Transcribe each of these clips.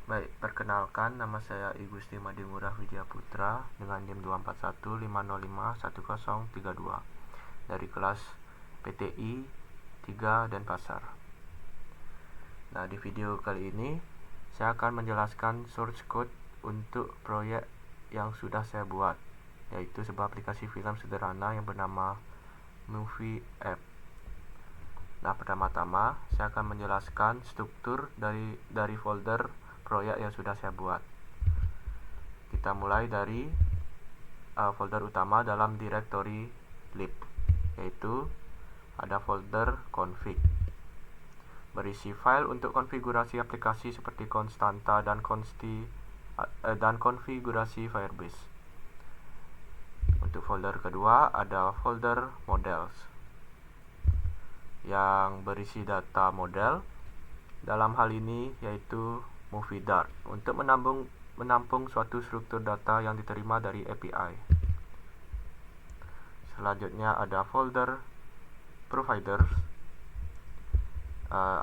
Baik, perkenalkan, nama saya I Gusti Madimurah Widya Putra dengan NIM 241505132 dari kelas PTI 3 Denpasar. Nah, di video kali ini saya akan menjelaskan source code untuk proyek yang sudah saya buat, yaitu sebuah aplikasi film sederhana yang bernama Movie App. Nah, pertama-tama saya akan menjelaskan struktur dari folder proyek yang sudah saya buat. Kita mulai dari folder utama dalam directory lib, yaitu ada folder config, berisi file untuk konfigurasi aplikasi seperti konstanta dan konfigurasi Firebase. Untuk folder kedua ada folder models yang berisi data model, dalam hal ini yaitu Movie Dart, untuk menampung suatu struktur data yang diterima dari API. Selanjutnya ada folder providers,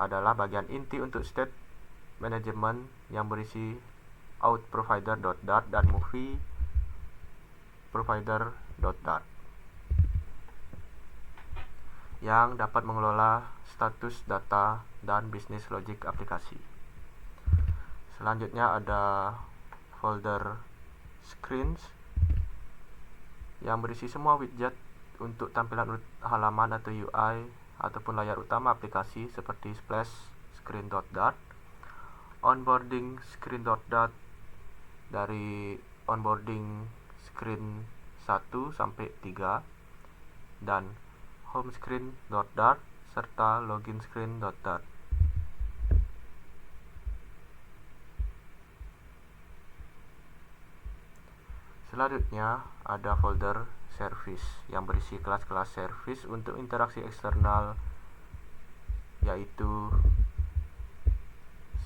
adalah bagian inti untuk state management yang berisi outprovider.dart dan movie provider.dart yang dapat mengelola status data dan bisnis logik aplikasi. Selanjutnya ada folder screens yang berisi semua widget untuk tampilan halaman atau UI ataupun layar utama aplikasi seperti splash screen.dart, onboarding screen.dart dari onboarding screen 1 sampai 3, dan home screen.dart serta login screen.dart. Selanjutnya ada folder service yang berisi kelas-kelas service untuk interaksi eksternal, yaitu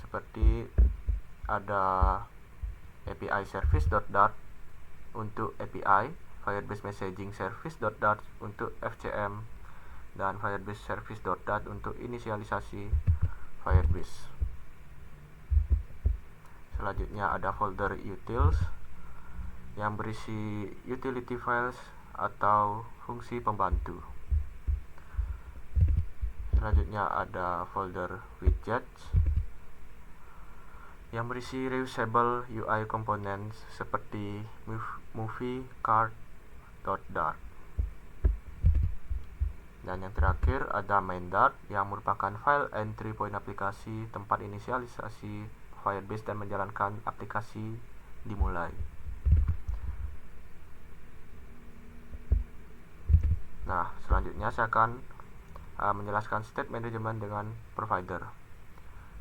seperti ada API service.dart untuk API, Firebase Messaging Service.dart untuk FCM, dan Firebase Service.dart untuk inisialisasi Firebase. Selanjutnya ada folder utils yang berisi utility files atau fungsi pembantu. Selanjutnya ada folder widgets yang berisi reusable UI components seperti movie card.dart. Dan yang terakhir ada main.dart yang merupakan file entry point aplikasi, tempat inisialisasi Firebase dan menjalankan aplikasi dimulai. Nah, selanjutnya saya akan menjelaskan state management dengan provider,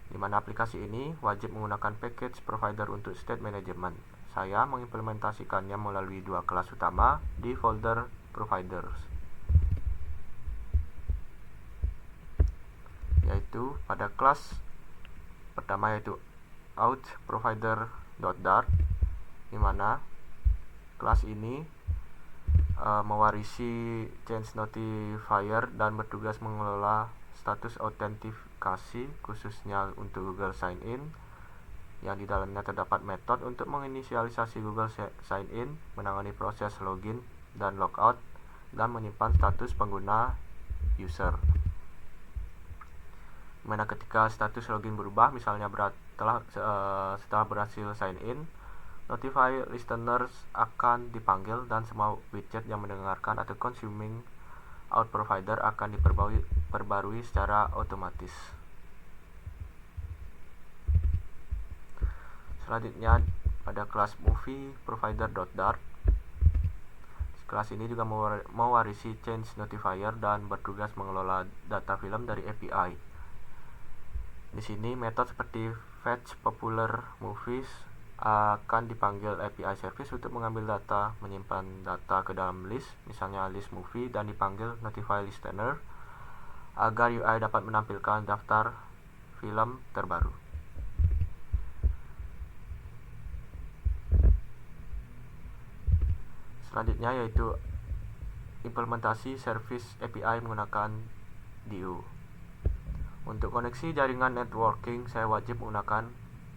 di mana aplikasi ini wajib menggunakan package provider untuk state management. Saya mengimplementasikannya melalui dua kelas utama di folder providers, yaitu pada kelas pertama yaitu outprovider.dart, di mana kelas ini mewarisi change notifier dan bertugas mengelola status autentikasi khususnya untuk Google Sign In, yang di dalamnya terdapat metode untuk menginisialisasi Google Sign In, menangani proses login dan logout, dan menyimpan status pengguna user. Mana ketika status login berubah, misalnya setelah berhasil sign in, notify listeners akan dipanggil dan semua widget yang mendengarkan atau consuming out provider akan diperbarui secara otomatis. Selanjutnya pada kelas movie provider.dart. Kelas ini juga mewarisi change notifier dan bertugas mengelola data film dari API. Di sini metode seperti fetch popular movies akan dipanggil API service untuk mengambil data, menyimpan data ke dalam list, misalnya list movie, dan dipanggil notify listener agar UI dapat menampilkan daftar film terbaru. Selanjutnya yaitu implementasi service API menggunakan DO. Untuk koneksi jaringan networking, saya wajib menggunakan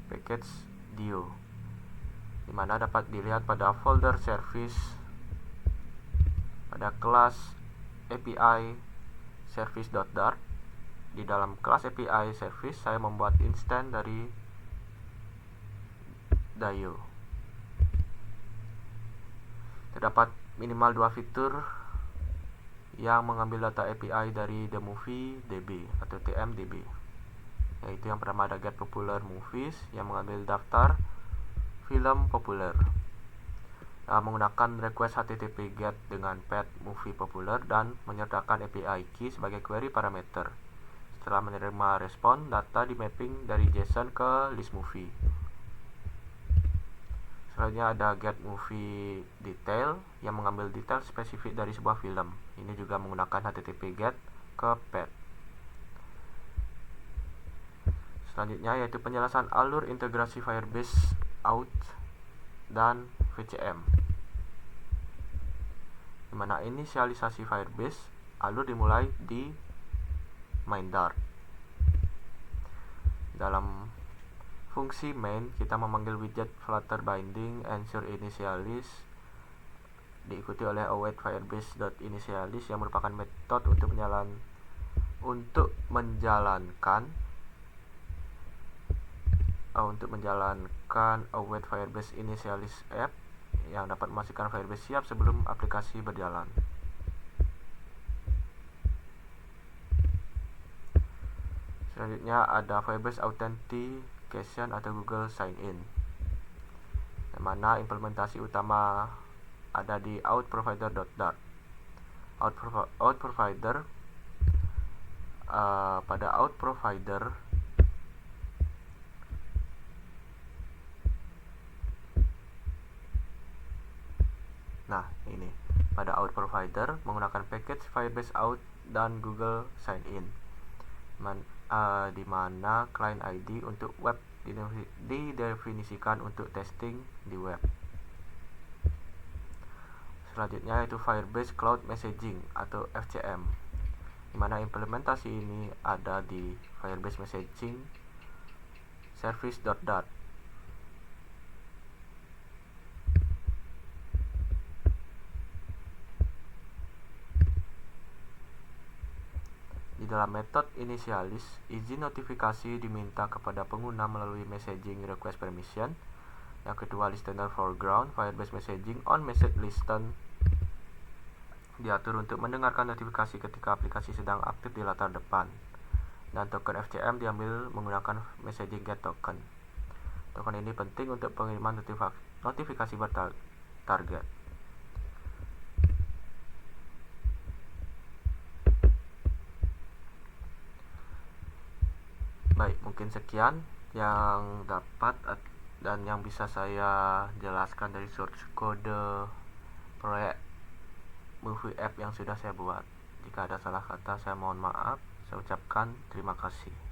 package Dio, dimana dapat dilihat pada folder service pada kelas API service.dart. Di dalam kelas API service saya membuat instance dari Dio. Terdapat minimal 2 fitur yang mengambil data API dari The Movie DB atau TMDB, yaitu yang pertama ada Get Popular Movies yang mengambil daftar film populer menggunakan request HTTP GET dengan path movie popular dan menyertakan API key sebagai query parameter. Setelah menerima respon, data di mapping dari JSON ke list movie. Selanjutnya ada Get Movie Detail yang mengambil detail spesifik dari sebuah film. Ini juga menggunakan HTTP GET ke path. Selanjutnya yaitu penjelasan alur integrasi Firebase Out dan VCM, dimana inisialisasi Firebase alur dimulai di main Dart. Dalam fungsi main kita memanggil widget flutter binding ensure initialis diikuti oleh await firebase.initialis yang merupakan metode untuk menjalankan await firebase initialis app yang dapat memastikan Firebase siap sebelum aplikasi berjalan. Selanjutnya ada Firebase Authentication atau Google Sign In, yang mana implementasi utama ada di outprovider.dart. Outprovider pada outprovider pada outprovider menggunakan package Firebase Out dan Google Sign In, di mana client ID untuk web didefinisikan untuk testing di web. Selanjutnya yaitu Firebase Cloud Messaging atau FCM, di mana implementasi ini ada di Firebase Messaging Service.dart. Di dalam metode initialis, izin notifikasi diminta kepada pengguna melalui messaging request permission. Yang kedua, listener foreground. Firebase messaging on message listen diatur untuk mendengarkan notifikasi ketika aplikasi sedang aktif di latar depan. Dan token FCM diambil menggunakan messaging get token. Token ini penting untuk pengiriman notifikasi bertarget. Baik, mungkin sekian yang dapat dan yang bisa saya jelaskan dari source code proyek movie app yang sudah saya buat. Jika ada salah kata saya mohon maaf. Saya ucapkan terima kasih.